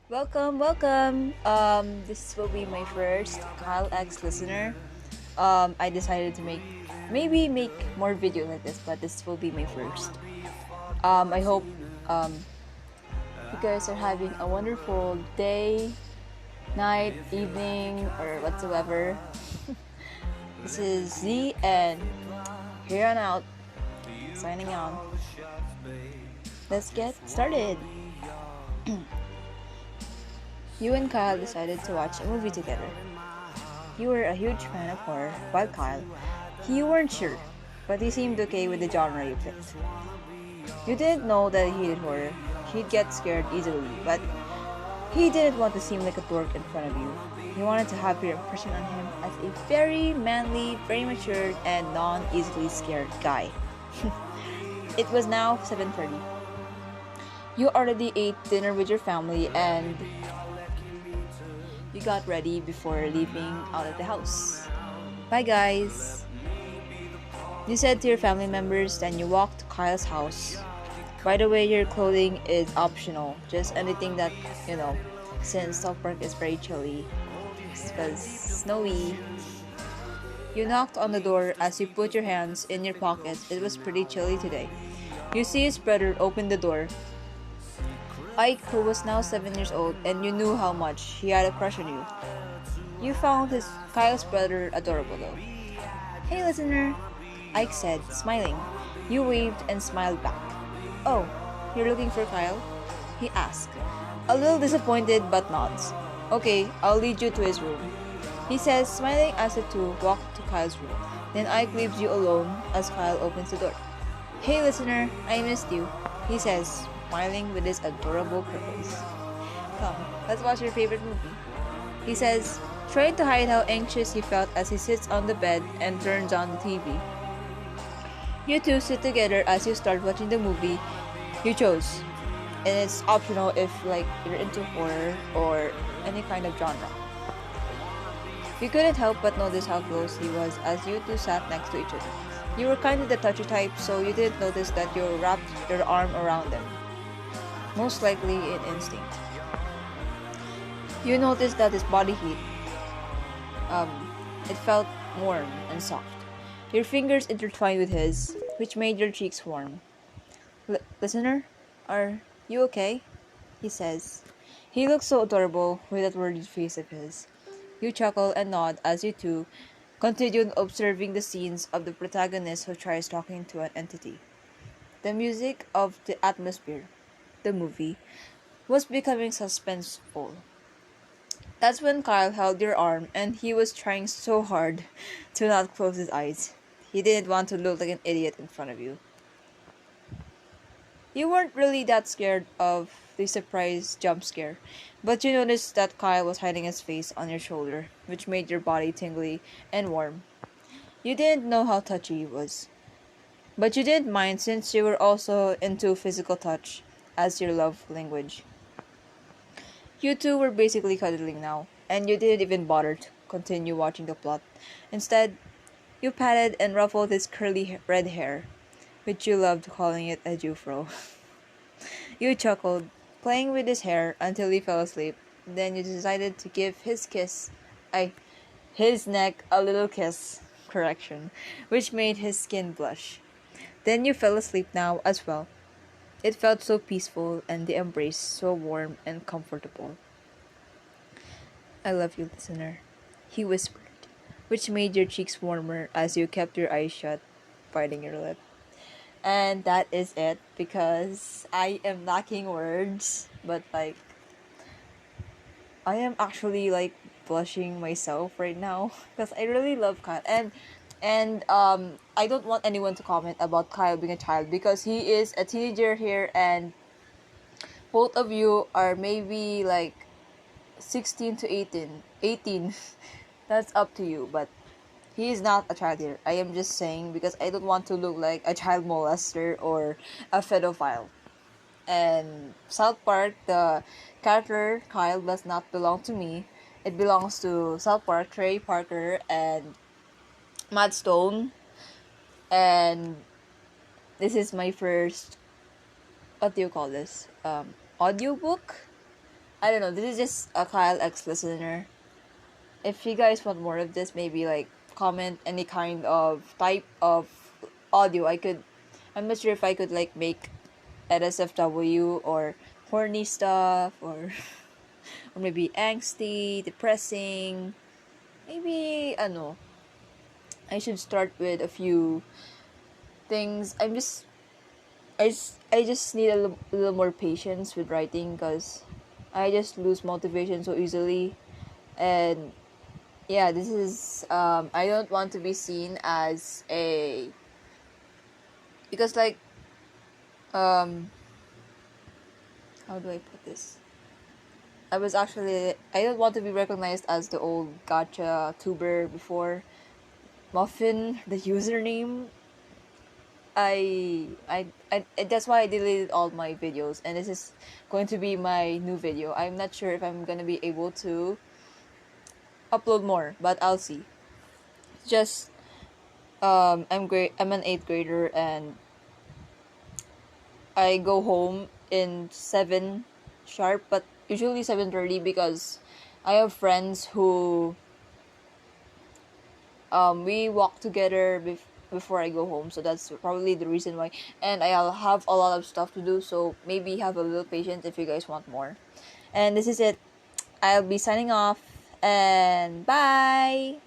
Welcome, welcome. This will be my first Kyle X listener. I decided to maybe make more video like this, but this will be my first. I hope um you guys are having a wonderful day, night, evening, or whatsoever. This is Z, and here on out, signing on. Let's get started. You and Kyle decided to watch a movie together. You were a huge fan of horror, while Kyle, you weren't sure, but he seemed okay with the genre you picked. You didn't know that he hated horror. He'd get scared easily, but he didn't want to seem like a dork in front of you. You wanted to have your impression on him as a very manly, very mature, and non-easily scared guy. It was now 7:30. You already ate dinner with your family and you got ready before leaving out of the house. Bye guys. You said to your family members, then you walked to Kyle's house. By the way, your clothing is optional, just anything that, you know, since South Park is very chilly. Because snowy. You knocked on the door as you put your hands in your pockets. It was pretty chilly today. You see his brother open the door. Ike, who was now 7 years old, and you knew how much he had a crush on you. You found Kyle's brother adorable though. Hey listener, Ike said, smiling. You waved and smiled back. Oh, you're looking for Kyle? He asked. A little disappointed but nods. Okay, I'll lead you to his room. He says, smiling as the two walk to Kyle's room. Then Ike leaves you alone as Kyle opens the door. Hey listener, I missed you, he says, smiling with his adorable purpose. Come, let's watch your favorite movie. He says, trying to hide how anxious he felt as he sits on the bed and turns on the TV. You two sit together as you start watching the movie you chose. And it's optional if you're into horror or any kind of genre. You couldn't help but notice how close he was as you two sat next to each other. You were kind of the touchy type, so you didn't notice that you wrapped your arm around them. Most likely in instinct. You noticed that his body heat, um, it felt warm and soft. Your fingers intertwined with his, which made your cheeks warm. Listener, are you okay? He says. He looks so adorable with that worried face of his. You chuckle and nod as you two continued observing the scenes of the protagonist who tries talking to an entity. The music of the atmosphere, the movie, was becoming suspenseful. That's when Kyle held your arm and he was trying so hard to not close his eyes. He didn't want to look like an idiot in front of you. You weren't really that scared of the surprise jump scare, but you noticed that Kyle was hiding his face on your shoulder, which made your body tingly and warm. You didn't know how touchy he was, but you didn't mind since you were also into physical touch as your love language. You two were basically cuddling now, and you didn't even bother to continue watching the plot. Instead, you patted and ruffled his curly red hair, which you loved calling it a jufro. You chuckled, playing with his hair until he fell asleep. Then you decided to give his neck a little kiss, correction, which made his skin blush. Then you fell asleep now as well. It felt so peaceful and the embrace so warm and comfortable. I love you, listener, he whispered, which made your cheeks warmer as you kept your eyes shut, biting your lip. And that is it because I am lacking words, but I am actually blushing myself right now because I really love Kyle and I don't want anyone to comment about Kyle being a child because he is a teenager here and both of you are maybe 16 to 18. 18. That's up to you, but he is not a child here. I am just saying because I don't want to look like a child molester or a pedophile. And South Park, the character Kyle does not belong to me. It belongs to South Park, Trey Parker, and Matt Stone. And this is my first, what do you call this? Audiobook? I don't know, this is just a Kyle X listener. If you guys want more of this, maybe like comment any kind of type of audio. I'm not sure if I could like make NSFW or horny stuff or or maybe angsty, depressing. Maybe I should start with a few things. I just need a little more patience with writing because I just lose motivation so easily. And yeah, this is I don't want to be seen as a, because like um how do I put this? I don't want to be recognized as the old gotcha tuber before. Muffin, the username. That's why I deleted all my videos, and this is going to be my new video. I'm not sure if I'm gonna be able to upload more, but I'll see. Just I'm an 8th grader, and I go home in 7 sharp, but usually 7:30 because I have friends who we walk together before I go home, so that's probably the reason why. And I'll have a lot of stuff to do, so maybe have a little patience if you guys want more. And this is it. I'll be signing off, and bye.